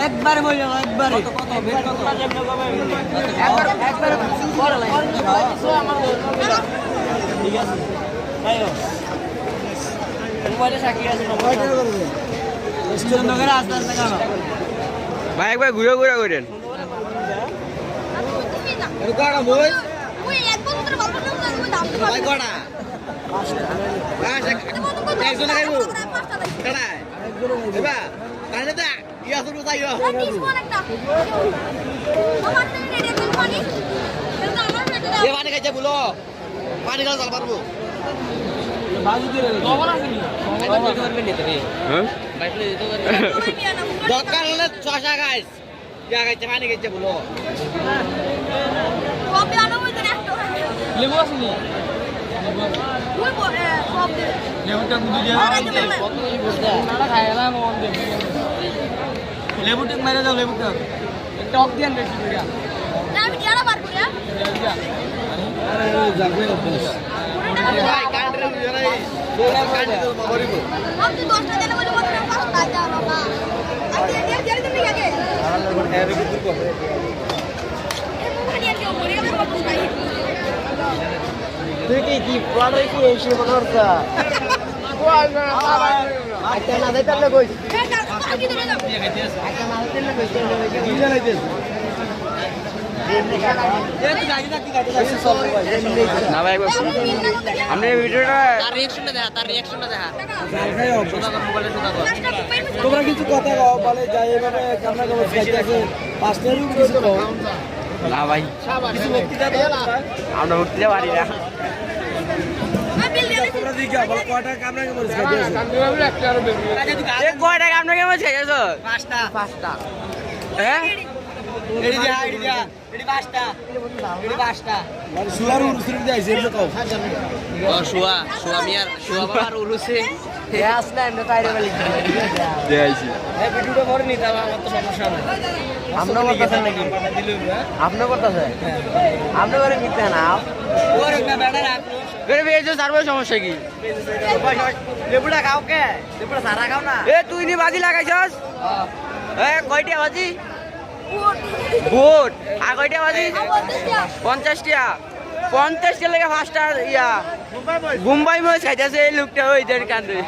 একবারে বললাম একবারে ঠিক আছে ভাই একবার ঘুরে ঘুরে করেন পানি খাইছে বলো পানি খাওয়া চাল পারবো দরকার হলে শশা খাইস যা খাইছে পানি খাইছে বলো লেবু আসেনি লেবু টেক মেরে দাও লেবু টক দিয়ে বেশি করে তুই কি পড়াই কি এসে বলছা আচ্ছা না দেই তাহলে কই আচ্ছা না দিলে কই কি জানাইতেছ না ভাই আপনি ভিডিওটা তোমরা কিছু কথা কও বলে যাই এভাবে কামনা কামড় খাইতেছে পাঁচটারও কিছু কও না ভাই কিছু বক্তৃতা দাও আমরা উঠতে পারি না তোমরা দিকে বল কয়টা কামনা কামড় খাইতেছে কয়টা আপনাকে কেমন ছেড়েছো পাঁচটা হ্যাঁ এডি দিয়া এডি পাঁচটা মানে সুয়ার উরুসের দিয়ে আইছে এর কও শুয়া মিয়ার শুয়া বাবার উরুসে আসলে আমরা তাইরে বলি দেখাইছি এই ভিডিওটা করে নিতে আমার তো সমস্যা নাই আমরা করতেছেন নাকি আপনি করতেছেন আপনি করে নিতে না ওরে না বেড়া রাখো করে বেজো সারবো সমস্যা কি লেবুটা খাও কে লেবুটা সারা খাও না এ তুই নি বাজি লাগাইছস কয়টা বাজি ভোট আর কয়টা বাজি 50 টাকা 50 টাকা লেগে ফার্স্টার ইয়া মুম্বাই মজ খাইতেছে এই লোকটা ওইদের কান্দে